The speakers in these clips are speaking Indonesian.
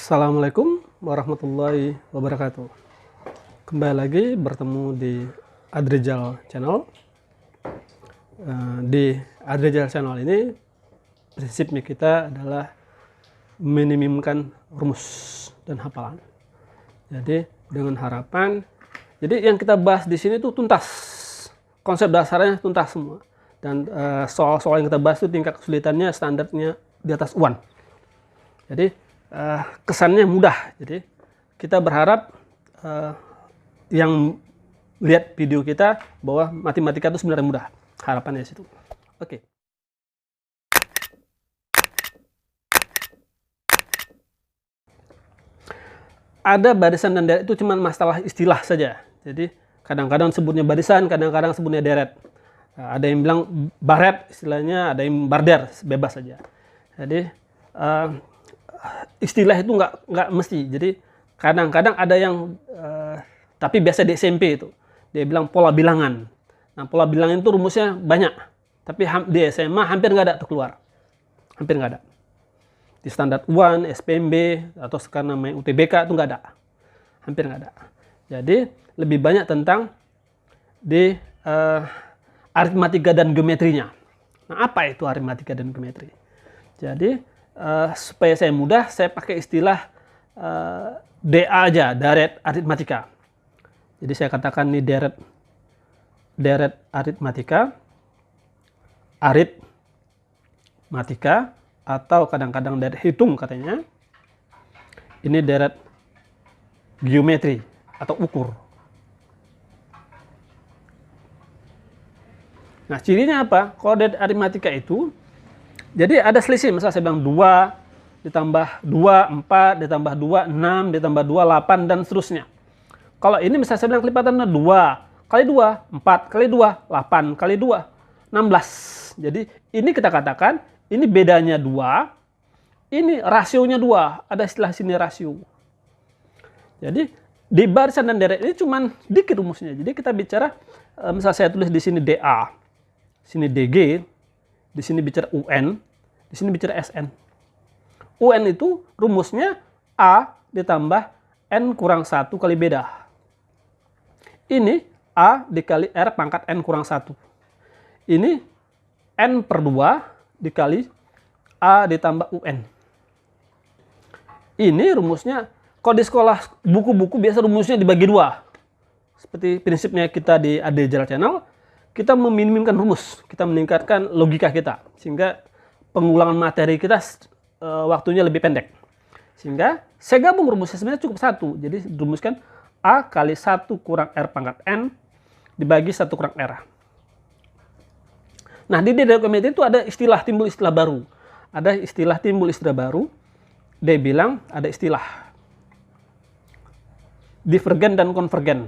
Assalamualaikum warahmatullahi wabarakatuh. Kembali lagi bertemu di Adrijal Channel. Di Adrijal Channel ini prinsipnya kita adalah minimumkan rumus dan hafalan. Jadi dengan harapan, jadi yang kita bahas di sini tuh tuntas, konsep dasarnya tuntas semua. Dan soal-soal yang kita bahas itu tingkat kesulitannya standarnya di atas UAN. Jadi kesannya mudah. Jadi kita berharap yang lihat video kita bahwa matematika itu sebenarnya mudah. Harapannya di situ. Oke. Ada barisan dan deret itu cuma masalah istilah saja. Jadi kadang-kadang sebutnya barisan, kadang-kadang sebutnya deret. Ada yang bilang baret istilahnya, ada yang barder, bebas saja. Jadi istilah itu nggak mesti. Jadi kadang-kadang ada yang tapi biasa di SMP itu dia bilang pola bilangan. Nah, pola bilangan itu rumusnya banyak, tapi di SMA hampir nggak ada keluar, hampir nggak ada. Di standar UAN, SPMB atau sekarang namanya UTBK itu nggak ada, hampir nggak ada. Jadi lebih banyak tentang di aritmatika dan geometrinya. Nah, apa itu aritmatika dan geometri? Jadi supaya saya mudah, saya pakai istilah DA aja, direct aritmatika. Jadi saya katakan ini direct aritmatika, atau kadang-kadang direct hitung katanya. Ini direct geometri atau ukur. Nah, cirinya apa? Kalau direct aritmatika itu, jadi ada selisih, misalnya saya bilang 2 ditambah 2, 4, ditambah 2, 6, ditambah 2, 8, dan seterusnya. Kalau ini misalnya saya bilang kelipatannya 2 kali 2, 4 kali 2, 8 kali 2, 16. Jadi ini kita katakan, ini bedanya 2, ini rasionya 2, ada istilah sini rasio. Jadi di barisan dan deret ini cuma dikit rumusnya. Jadi kita bicara, misalnya saya tulis di sini DA, sini DG, di sini bicara UN, di sini bicara SN. UN itu rumusnya A ditambah N kurang 1 kali beda. Ini A dikali R pangkat N kurang 1. Ini N per 2 dikali A ditambah UN. Ini rumusnya, kalau di sekolah buku-buku biasa rumusnya dibagi 2. Seperti prinsipnya kita di Adrijal Channel, kita meminimumkan rumus, kita meningkatkan logika kita, sehingga pengulangan materi kita waktunya lebih pendek. Sehingga saya gabung rumusnya sebenarnya cukup 1. Jadi rumuskan A kali 1 kurang R pangkat N dibagi 1 kurang R. Nah, di geometri itu ada istilah timbul istilah baru. Ada istilah timbul istilah baru. Dia bilang ada istilah divergen dan konvergen.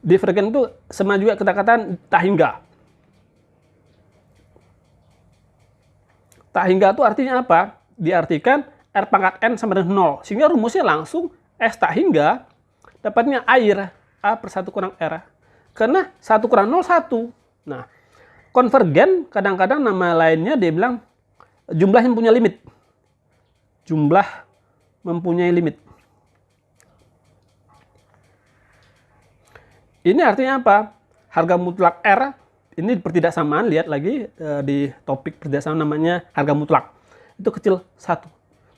Divergen itu sama juga kita katakan tak hingga. Tak hingga itu artinya apa? Diartikan R pangkat N sama dengan 0. Sehingga rumusnya langsung S tak hingga dapatnya air A per 1 kurang R. Karena 1 kurang 0, 1. Nah, konvergen kadang-kadang nama lainnya dia bilang jumlah yang punya limit. Jumlah mempunyai limit. Ini artinya apa? Harga mutlak R, ini pertidaksamaan, lihat lagi di topik pertidaksamaan namanya harga mutlak. Itu kecil 1.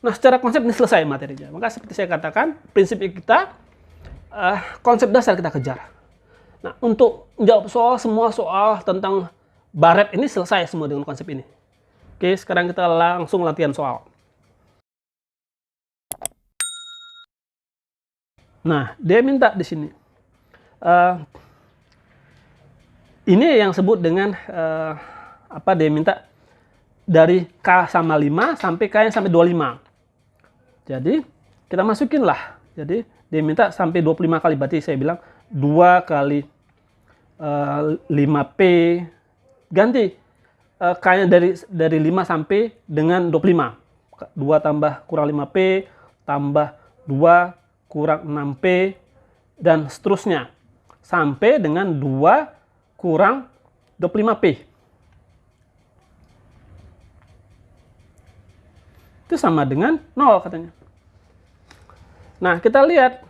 Nah, secara konsep ini selesai materinya. Maka seperti saya katakan, prinsip kita, konsep dasar kita kejar. Nah, untuk menjawab semua soal tentang baret ini selesai semua dengan konsep ini. Oke, sekarang kita langsung latihan soal. Nah, dia minta di sini. Ini yang sebut dengan apa dia minta dari K sama 5 sampai K yang sampai 25. Jadi kita masukin lah. Jadi dia minta sampai 25 kali, berarti saya bilang 2 kali 5P, ganti K-nya dari 5 sampai dengan 25. 2 tambah kurang 5P tambah 2 kurang 6P dan seterusnya. Sampai dengan 2 kurang 25P. Itu sama dengan 0 katanya. Nah, kita lihat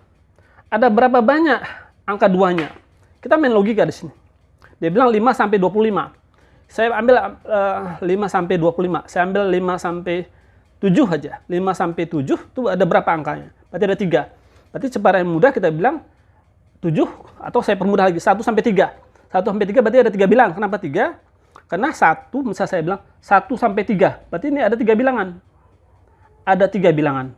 ada berapa banyak angka 2-nya. Kita main logika di sini. Dia bilang 5 sampai 25. Saya ambil 5 sampai 25. Saya ambil 5 sampai 7 aja. 5 sampai 7 itu ada berapa angkanya? Berarti ada 3. Berarti secara yang mudah kita bilang 7, atau saya permudah lagi 1 sampai 3. 1 sampai 3 berarti ada 3 bilangan. Kenapa 3? Karena 1, misalnya saya bilang 1 sampai 3. Berarti ini ada 3 bilangan. Ada 3 bilangan.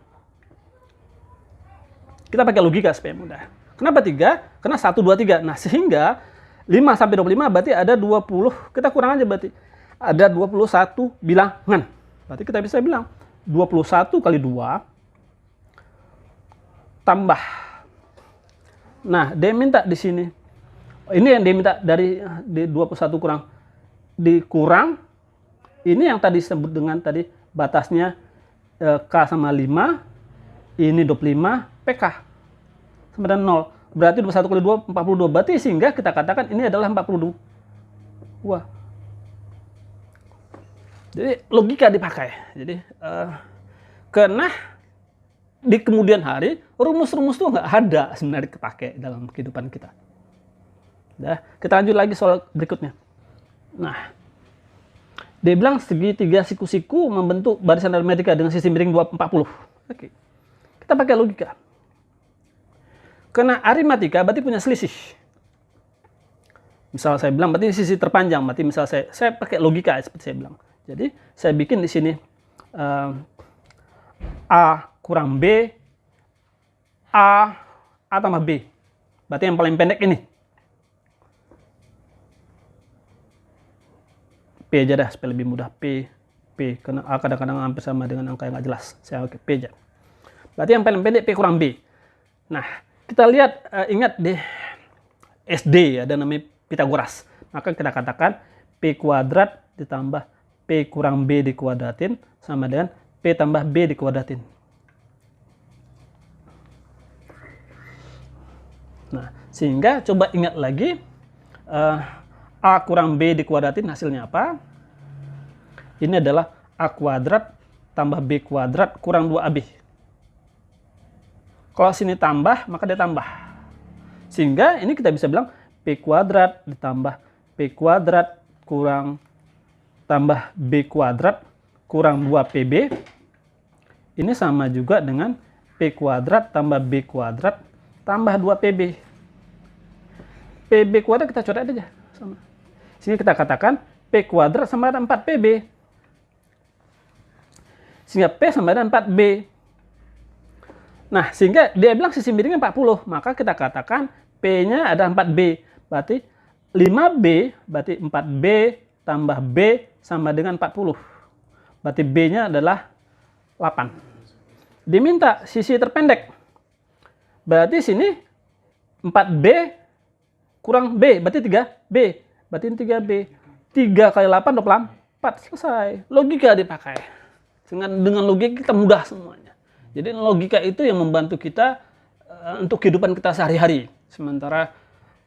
Kita pakai logika supaya mudah. Kenapa 3? Karena 1, 2, 3. Nah, sehingga 5 sampai 25 berarti ada 20. Kita kurang aja berarti. Ada 21 bilangan. Berarti kita bisa bilang 21 kali 2 tambah. Nah, dia minta di sini. Ini yang dia minta dari 21 kurang. Dikurang. Ini yang tadi disebut dengan tadi batasnya K sama 5. Ini 25 PK sama dengan 0. Berarti 21 kali 2, 42. Berarti sehingga kita katakan ini adalah 42. Wah. Jadi logika dipakai. Jadi karena di kemudian hari rumus-rumus itu nggak ada sebenarnya dipakai dalam kehidupan kita. Nah, kita lanjut lagi soal berikutnya. Nah, dia bilang segitiga siku-siku membentuk barisan aritmetika dengan sisi miring 240. Oke. Kita pakai logika. Karena aritmetika berarti punya selisih. Misal saya bilang berarti sisi terpanjang, berarti misal saya pakai logika seperti saya bilang. Jadi saya bikin di sini A kurang B, A tambah B. Berarti yang paling pendek ini. P aja dah supaya lebih mudah. P. Karena A kadang-kadang hampir sama dengan angka yang nggak jelas. Saya pakai P aja. Berarti yang paling pendek P kurang B. Nah, kita lihat, ingat deh SD ada namanya Pitagoras. Maka kita katakan P kuadrat ditambah P kurang B dikuadratin sama dengan P tambah B dikuadratin. Nah, sehingga coba ingat lagi A kurang B dikuadratin hasilnya apa? Ini adalah A kuadrat tambah B kuadrat kurang 2AB. Kalau sini tambah, maka dia tambah. Sehingga ini kita bisa bilang P kuadrat ditambah P kuadrat kurang tambah B kuadrat kurang 2PB. Ini sama juga dengan P kuadrat tambah B kuadrat tambah 2PB. PB kuadrat kita coret aja. Sama. Sehingga kita katakan P kuadrat sama dengan 4PB. Sehingga P sama dengan 4B. Nah, sehingga dia bilang sisi miringnya 40. Maka kita katakan P-nya ada 4B. Berarti 5B, berarti 4B tambah B sama dengan 40. Berarti B-nya adalah 8. Diminta sisi terpendek. Berarti sini 4B kurang B, berarti 3B. Berarti ini 3B. 3 kali 8, 24. Selesai. Logika dipakai. Dengan logika kita mudah semuanya. Jadi logika itu yang membantu kita untuk kehidupan kita sehari-hari. Sementara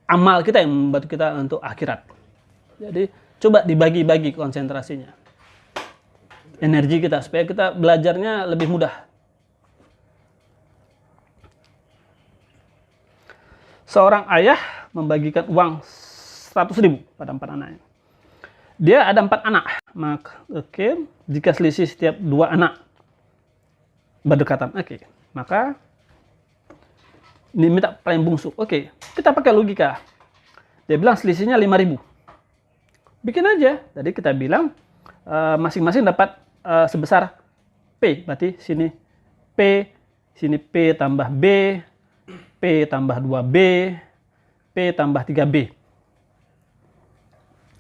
amal kita yang membantu kita untuk akhirat. Jadi coba dibagi-bagi konsentrasinya. Energi kita supaya kita belajarnya lebih mudah. Seorang ayah membagikan uang 100.000 pada 4 anaknya. Dia ada 4 anak. Maka jika selisih setiap 2 anak berdekatan, maka ini minta paling bungsu. Kita pakai logika. Dia bilang selisihnya 5.000. Bikin aja. Jadi kita bilang masing-masing dapat sebesar P. Berarti sini P, sini P tambah B, P tambah 2B, P tambah 3B.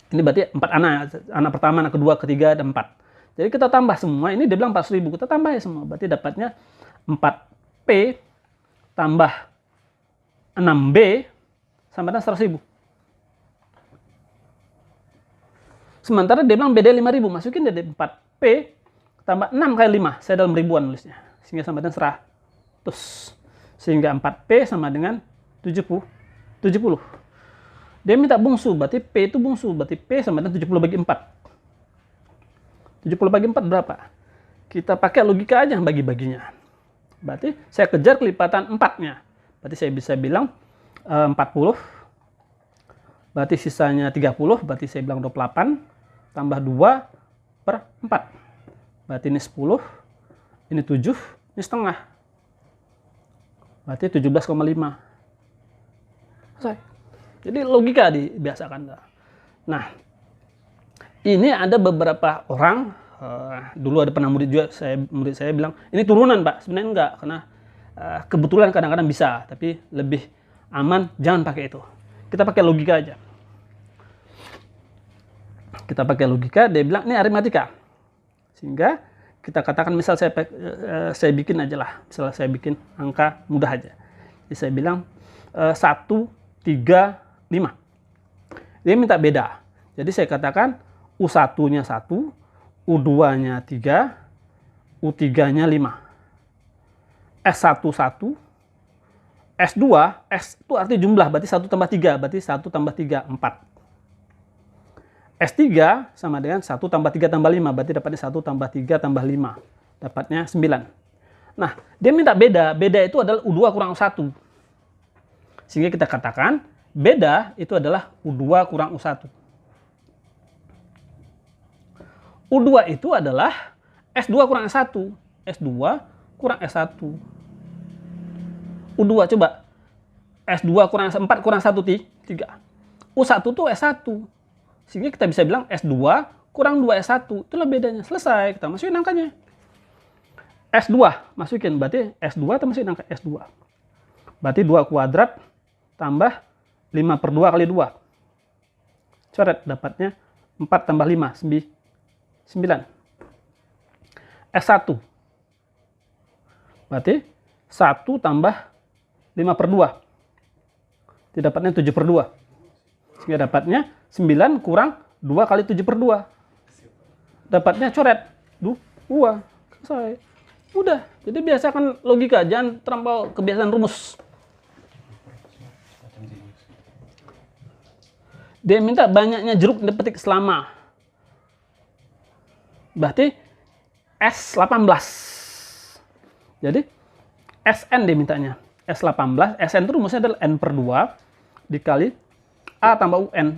Ini berarti 4 anak. Anak pertama, anak kedua, ketiga, dan 4. Jadi kita tambah semua. Ini dia bilang 4.000. Kita tambah ya semua. Berarti dapatnya 4P tambah 6B sama dengan 100.000. Sementara dia bilang beda 5.000. Masukin dari 4P tambah 6 kali 5. Saya dalam ribuan nulisnya. Sehingga sama dengan 100. Sehingga 4P sama dengan 70. Dia minta bungsu, berarti P itu bungsu. Berarti P sama dengan 70 bagi 4. 70 bagi 4 berapa? Kita pakai logika aja bagi-baginya. Berarti saya kejar kelipatan 4-nya. Berarti saya bisa bilang 40. Berarti sisanya 30. Berarti saya bilang 28. Tambah 2 per 4. Berarti ini 10. Ini 7. Ini setengah. Berarti 17,5. Selesai. Jadi logika dibiasakan. Nah, ini ada beberapa orang, dulu ada pernah murid saya bilang, ini turunan Pak. Sebenarnya enggak, karena kebetulan kadang-kadang bisa, tapi lebih aman jangan pakai itu. Kita pakai logika aja. Kita pakai logika, dia bilang ini aritmatika. Sehingga kita katakan misal saya bikin aja lah, misalnya saya bikin angka mudah aja. Jadi saya bilang 1, 3, 5. Dia minta beda. Jadi saya katakan U1-nya 1, U2-nya 3, U3-nya 5. S1 1, S2, S itu arti jumlah, berarti 1 tambah 3, berarti 1 tambah 3, 4. S3 sama dengan 1 tambah 3 tambah 5, berarti dapatnya 1 tambah 3 tambah 5. Dapatnya 9. Nah, dia minta beda. Beda itu adalah U2 kurang U1. Sehingga kita katakan, beda itu adalah U2 kurang U1. U2 itu adalah S2 kurang S1. S2 kurang S1. U2 coba. S2 kurang S4 kurang 1, 3. U1 itu S1. Sehingga kita bisa bilang S2 kurang 2S1. Itulah bedanya. Selesai. Kita masukin angkanya. S2 masukin. Berarti S2 kita masukin angka S2. Berarti 2 kuadrat tambah 5 per 2 kali 2. Coret. Dapatnya 4 tambah 5. 9. S1. Berarti 1 tambah 5 per 2. Jadi dapatnya 7 per 2. Sehingga dapatnya 9 kurang 2 kali 7 per 2. Dapatnya coret. 2. Selesai. Udah. Jadi biasakan logika. Jangan terlampau kebiasaan rumus. Dia minta banyaknya jeruk dipetik selama. Berarti S18. Jadi SN dia mintanya. S18. SN itu rumusnya adalah N per 2 dikali A tambah UN.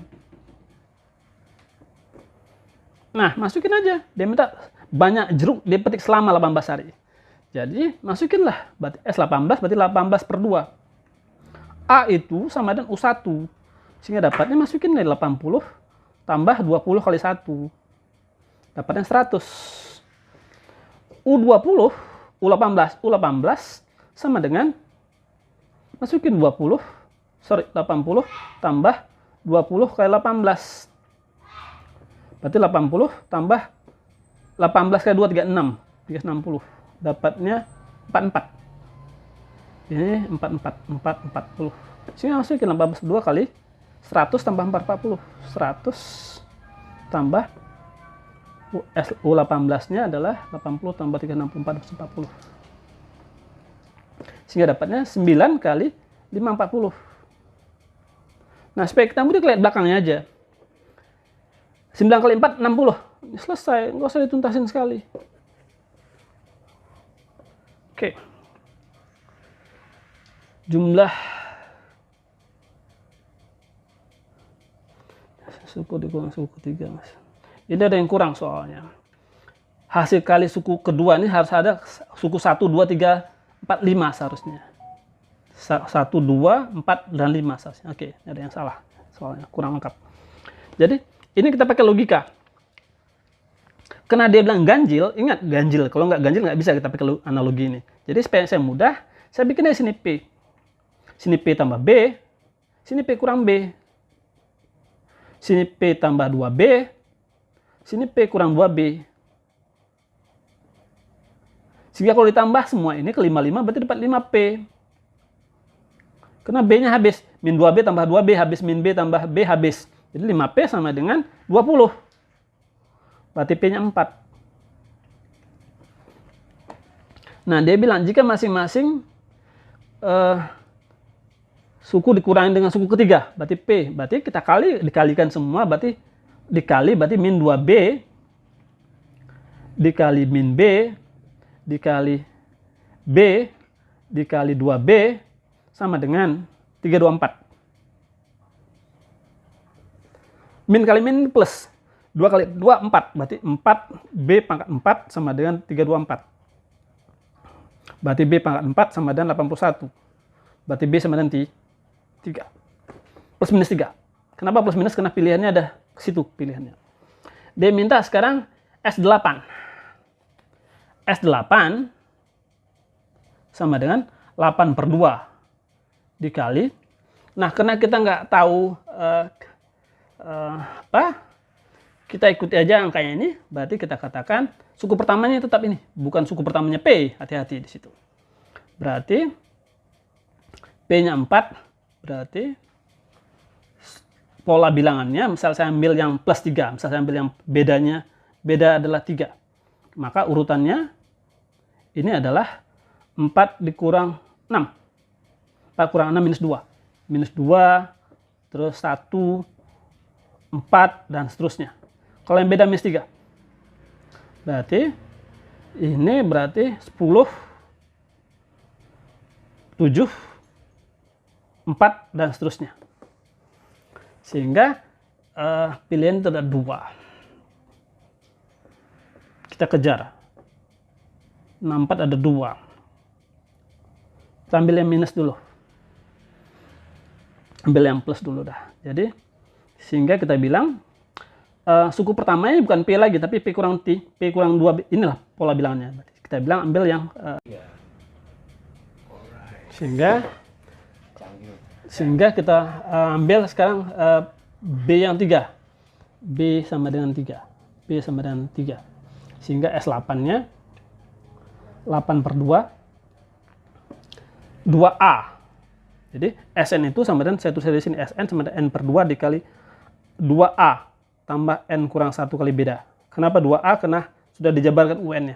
Nah, masukin aja. Dia minta banyak jeruk dipetik selama 18 hari. Jadi, masukinlah. Berarti S18 berarti 18 per 2. A itu sama dengan U1. Sehingga dapatnya masukin nih 80 tambah 20 kali 1. Dapatnya 100. U20, U18 sama dengan masukin 80 tambah 20 kali 18. Berarti 80 tambah 18 kali 2, 36. 360. Dapatnya 44. Ini 44. 40. Sini masukin 18 2 kali 100 tambah 440. 100 tambah U18-nya adalah 80 tambah 364, 40. Sehingga dapatnya 9 kali 540. Nah, supaya kita mudah lihat belakangnya aja. 9 kali 4, 60. Selesai, nggak usah dituntasin sekali. Oke. Jumlah suku dikurang suku ketiga, Mas. Ini ada yang kurang soalnya. Hasil kali suku kedua ini harus ada suku 1, 2, 3, 4, 5 seharusnya. 1, 2, 4, dan 5 seharusnya. Oke, ada yang salah. Soalnya kurang lengkap. Jadi, ini kita pakai logika. Karena dia bilang ganjil, ingat ganjil. Kalau nggak ganjil nggak bisa kita pakai analogi ini. Jadi supaya saya mudah, saya bikin aja sini P. Sini P tambah B, sini P kurang B. Sini P tambah 2B, sini P kurang 2B. Sehingga kalau ditambah semua ini ke 55 berarti dapat 5P. Karena B-nya habis. Min 2B tambah 2B habis, min B tambah B habis. Jadi 5P sama dengan 20. Berarti P-nya 4. Nah, dia bilang jika masing-masing suku dikurangi dengan suku ketiga, berarti P. Berarti kita dikalikan semua, berarti min 2B dikali min B dikali B dikali 2B sama dengan 324. Min kali min plus 2 kali 2, 4. Berarti 4B pangkat 4 sama dengan 324. Berarti B pangkat 4 sama dengan 81. Berarti B sama dengan 3. Plus minus 3. Kenapa plus minus? Karena pilihannya ada ke situ pilihannya. Dia minta sekarang S8. S8 sama dengan 8/2 dikali. Nah, karena kita nggak tahu kita ikuti aja angkanya ini, berarti kita katakan suku pertamanya tetap ini, bukan suku pertamanya P, hati-hati di situ. Berarti P-nya 4, berarti pola bilangannya, misal saya ambil yang plus 3, misal saya ambil yang beda adalah 3. Maka urutannya ini adalah 4 dikurang 6. 4 kurang 6 minus 2. Minus 2, terus 1, 4, dan seterusnya. Kalau yang beda minus 3. Berarti ini berarti 10, 7, 4, dan seterusnya. Sehingga pilihan itu ada 2. Kita kejar. 64 ada 2. Kita ambil yang minus dulu. Ambil yang plus dulu dah. Jadi sehingga kita bilang suku pertamanya bukan P lagi, tapi P kurang 2. Inilah pola bilangannya. Berarti kita bilang ambil yang sehingga kita ambil sekarang B yang 3. B sama dengan 3. B sama dengan 3. Sehingga S8-nya 8/2 2A. Jadi Sn itu sama dengan, saya tulis di sini, Sn sama dengan N/2 dikali 2A tambah N kurang 1 kali beda. Kenapa 2A? Karena sudah dijabarkan UN-nya.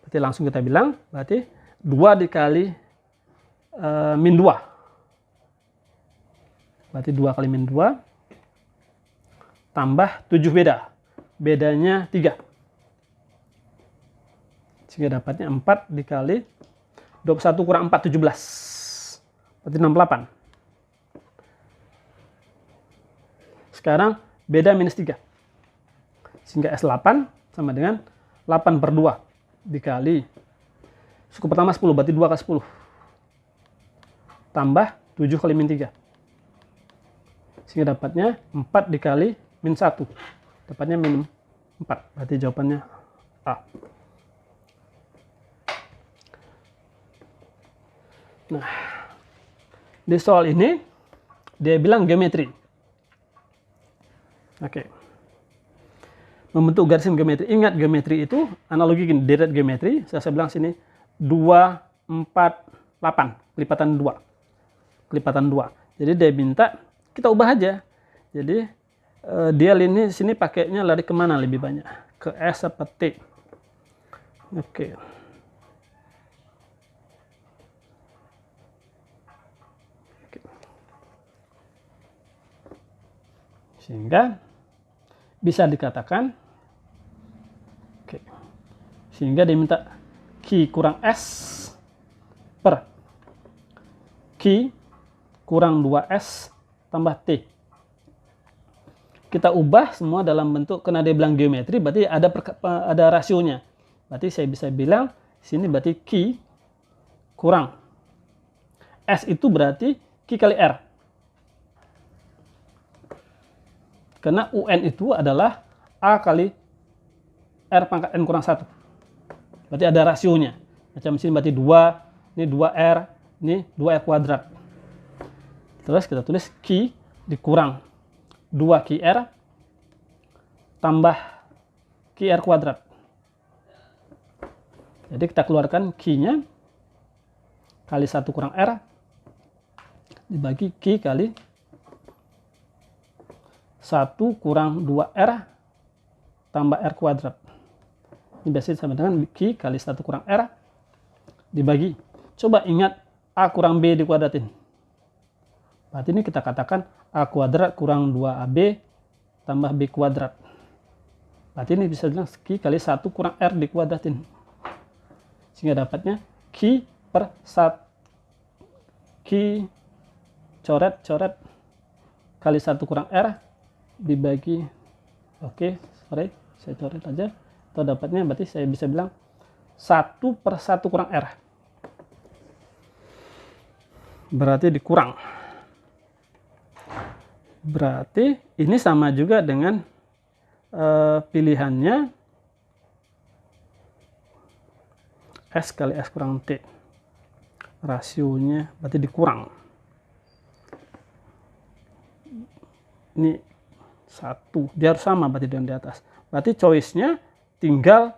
Berarti langsung kita bilang, berarti 2 dikali min 2. Berarti 2 kali min 2 tambah 7 beda. Bedanya 3. Sehingga dapatnya 4 dikali 21 kurang 4, 17. Berarti 68. Sekarang beda minus 3. Sehingga S8 sama dengan 8/2 dikali suku pertama 10, berarti 2 kali 10. Tambah 7 kali min 3. Sehingga dapatnya 4 dikali min 1. Dapatnya min 4. Berarti jawabannya A. Nah, di soal ini dia bilang geometri. Oke. Membentuk garisan geometri. Ingat geometri itu analogi gini, deret geometri. Saya bilang sini 2, 4, 8. Kelipatan 2. Kelipatan 2. Jadi dia minta kita ubah aja. Jadi dia ini sini pakainya lari kemana lebih banyak? Ke S atau T? Oke. Sehingga bisa dikatakan, sehingga diminta Q kurang S per Q kurang 2S tambah T. Kita ubah semua dalam bentuk, karena dia bilang geometri, berarti ada rasionya. Berarti saya bisa bilang, sini berarti Q kurang S itu berarti Q kali R. Karena UN itu adalah A kali R pangkat N kurang 1. Berarti ada rasionya. Macam sini berarti 2, ini 2R, ini 2R kuadrat. Terus kita tulis Q dikurang 2QR tambah QR kuadrat. Jadi kita keluarkan Q-nya kali 1 kurang R dibagi Q kali 1 kurang 2R tambah R kuadrat. Ini biasanya sama dengan Q kali 1 kurang R dibagi. Coba ingat A kurang B dikuadratin. Berarti ini kita katakan A kuadrat kurang 2AB tambah B kuadrat. Berarti ini bisa bilang Q kali 1 kurang R dikuadratin. Sehingga dapatnya Q per 1. Q coret kali 1 kurang R dibagi, oke, sorry, saya coret aja. Atau dapatnya berarti saya bisa bilang 1 per 1 kurang R. Berarti dikurang. Berarti ini sama juga dengan pilihannya S kali S kurang T. Rasionya berarti dikurang. Ini 1. Dia harus sama berarti dengan di atas. Berarti choice-nya tinggal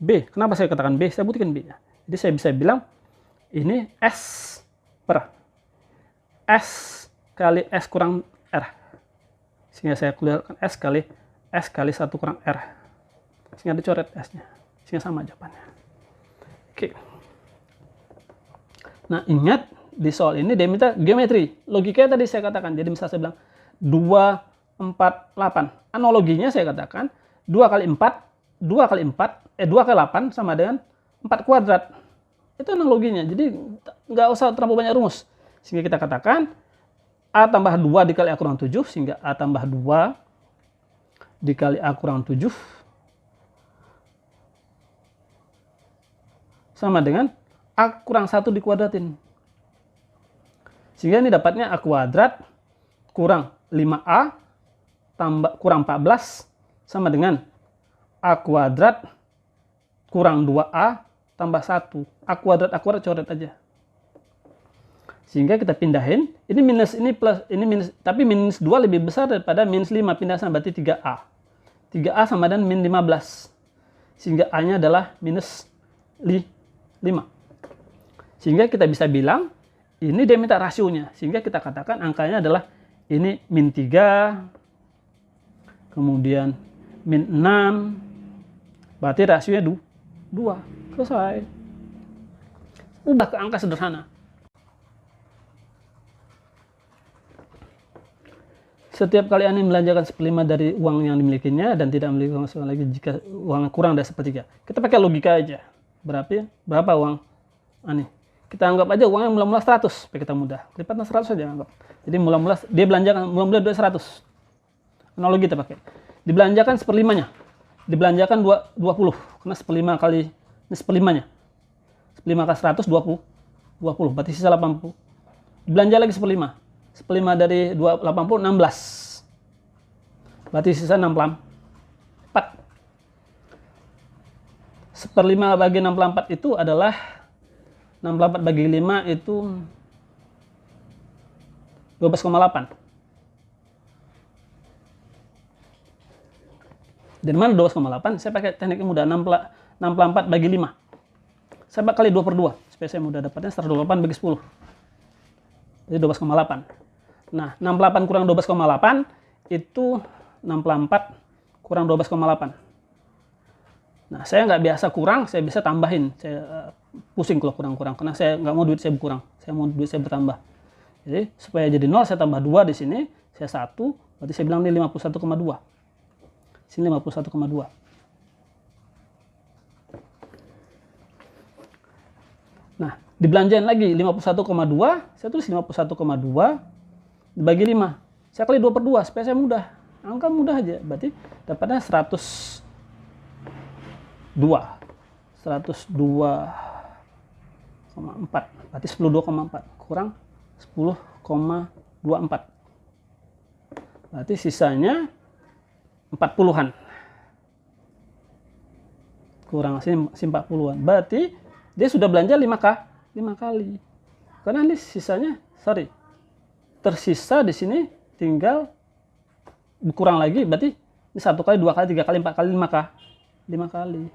B. Kenapa saya katakan B? Saya buktikan B-nya. Jadi saya bisa bilang ini S per S kali S kurang R. Sehingga saya keluarkan S kali 1 kurang R. Sehingga dicoret S-nya. Sehingga sama jawabannya. Oke. Nah, ingat di soal ini dia minta geometri. Logikanya tadi saya katakan. Jadi misalnya saya bilang 2, 4, 8. Analoginya saya katakan 2 kali 4, 2 kali 8 sama dengan 4 kuadrat. Itu analoginya. Jadi nggak usah terlalu banyak rumus. Sehingga kita katakan A tambah 2 dikali A kurang 7. Sehingga A tambah 2 dikali A kurang 7 sama dengan A kurang 1 dikuadratin. Sehingga ini dapatnya A kuadrat kurang 5A tambah kurang 14 sama dengan A kuadrat kurang 2A tambah 1. A kuadrat coret aja. Sehingga kita pindahin, ini minus, ini plus, ini minus, tapi minus 2 lebih besar daripada minus 5, pindah sama berarti 3A. 3A sama dengan min 15. Sehingga A-nya adalah minus 5. Sehingga kita bisa bilang, ini dia minta rasionya. Sehingga kita katakan angkanya adalah ini min 3, kemudian min 6, berarti rasionya 2. Selesai. Ubah ke angka sederhana. Setiap kali Ani melanjarkan 1/5 dari uang yang dimilikinya dan tidak memiliki uang lagi jika uang kurang dari 1/3. Kita pakai logika aja. Berapa uang Ani? Kita anggap aja uangnya mula-mula 100, supaya kita mudah. Lipatnya 100 saja anggap. Jadi mula-mula dia belanjakan mula-mula 100. Analogi kita pakai. Dibelanjakan 1/5-nya. Dibelanjakan 20. Karena 1/5 kali ini 1/5-nya. 1/5 kali 100 20. Berarti sisa 80. Belanja lagi 1/5. 1/5 dari 80 16. Berarti sisa 64. 1/5 bagi 64 itu adalah 64 bagi 5 itu 12,8. Dari mana 12,8? Saya pakai teknik yang mudah, 64 bagi 5. Saya kali 2/2 supaya saya mudah dapatnya 128 bagi 10. Jadi 12,8. Nah, 68 kurang 12,8 itu 64 kurang 12,8. Nah, saya nggak biasa kurang, saya bisa tambahin. Saya pusing kalau kurang-kurang, karena saya nggak mau duit saya berkurang. Saya mau duit saya bertambah. Jadi, supaya jadi 0, saya tambah 2 di sini. Saya 1, berarti saya bilang ini 51,2. Sini 51,2. Nah, dibelanjain lagi 51,2, saya tulis 51,2 dibagi 5. Saya kali 2/2 supaya saya mudah. Angka mudah aja. Berarti dapatnya 102,4. Berarti 10,2,4 kurang 10,24. Berarti sisanya 40-an. Kurang sini 40-an. Berarti dia sudah belanja 5 kali. Karena ini sisanya, tersisa di sini tinggal kurang lagi, berarti ini 1 kali, 2 kali, 3 kali, 4 kali, 5 kali.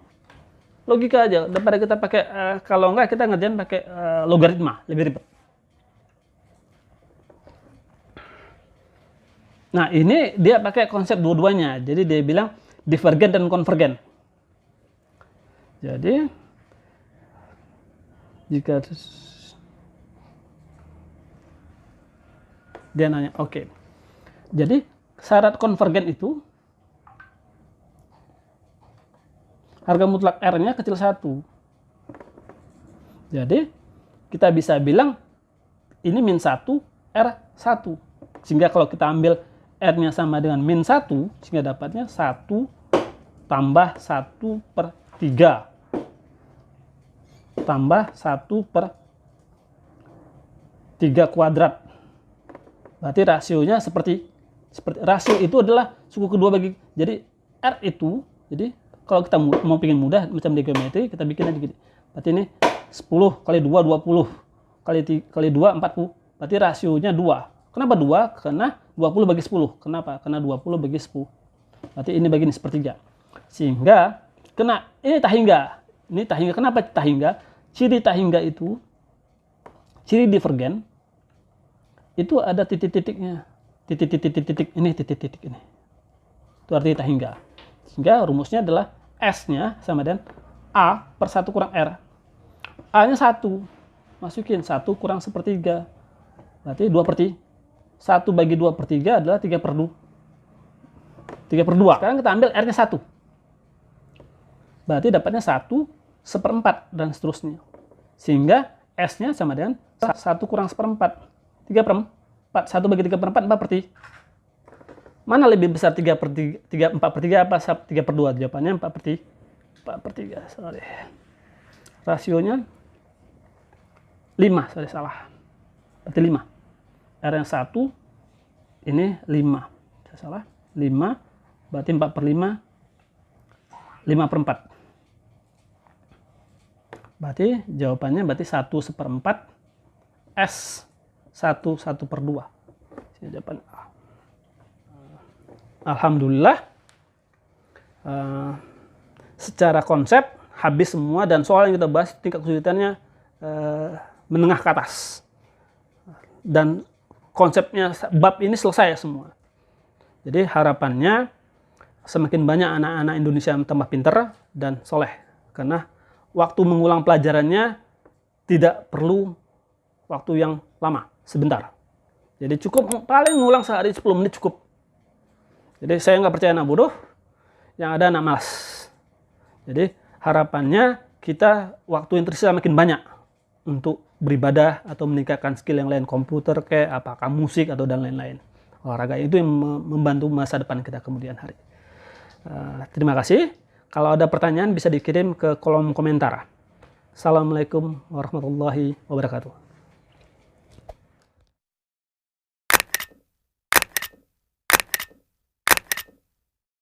Logika aja, daripada kita pakai, kalau enggak kita ngerjain pakai logaritma, lebih ribet. Nah, ini dia pakai konsep dua-duanya, jadi dia bilang divergen dan konvergen. Jadi, jika Dia nanya, oke. Jadi syarat konvergen itu harga mutlak R-nya kecil 1. Jadi kita bisa bilang ini min 1, R 1. Sehingga kalau kita ambil R-nya sama dengan min 1, sehingga dapatnya 1 tambah 1 per 3. Tambah 1 per 3 kuadrat. Berarti rasionya seperti rasio itu adalah suku kedua bagi, jadi R itu, jadi kalau kita mau bikin mudah macam di geometri, kita bikin aja gini. Berarti ini 10 kali 2 20 kali 2 40. Berarti rasionya 2. Kenapa 2? Karena 20 bagi 10. Kenapa? Karena 20 bagi 10. Berarti ini bagi ini sepertiga. Sehingga ini tahingga. Ini tahingga. Kenapa tahingga? Ciri tahingga itu, ciri divergen itu ada titik-titiknya. Titik-titik ini, titik-titik ini. Itu artinya tahingga. Sehingga rumusnya adalah S-nya sama dengan A per 1 kurang R. A-nya 1. Masukin 1 kurang 1/3. Berarti 2/3. 1 bagi 2/3 adalah 3/2. 3/2. Sekarang kita ambil R-nya 1. Berarti dapatnya 1/4 dan seterusnya. Sehingga S-nya sama dengan 1 kurang 1/4. 3/4. 1 bagi 3/4, 4/3. Mana lebih besar 4/3 apa 3/2? Jawabannya 4/3. 4/3, sorry. Rasionya 5, sorry salah. Berarti 5. R yang 1, ini 5. Saya salah. 5, berarti 4/5, 5/4. Berarti jawabannya berarti 1/4 S 1/2. Ini jawaban A. Alhamdulillah, secara konsep habis semua, dan soal yang kita bahas tingkat kesulitannya menengah ke atas, dan konsepnya bab ini selesai semua. Jadi harapannya semakin banyak anak-anak Indonesia yang tambah pintar dan soleh, karena waktu mengulang pelajarannya tidak perlu waktu yang lama, sebentar. Jadi cukup paling ngulang sehari 10 menit cukup. Jadi saya nggak percaya anak bodoh, yang ada anak malas. Jadi harapannya kita waktu yang tersisa makin banyak untuk beribadah atau meningkatkan skill yang lain, komputer kayak apakah musik atau dan lain-lain. Olahraga itu yang membantu masa depan kita kemudian hari. Terima kasih. Kalau ada pertanyaan bisa dikirim ke kolom komentar. Assalamualaikum warahmatullahi wabarakatuh.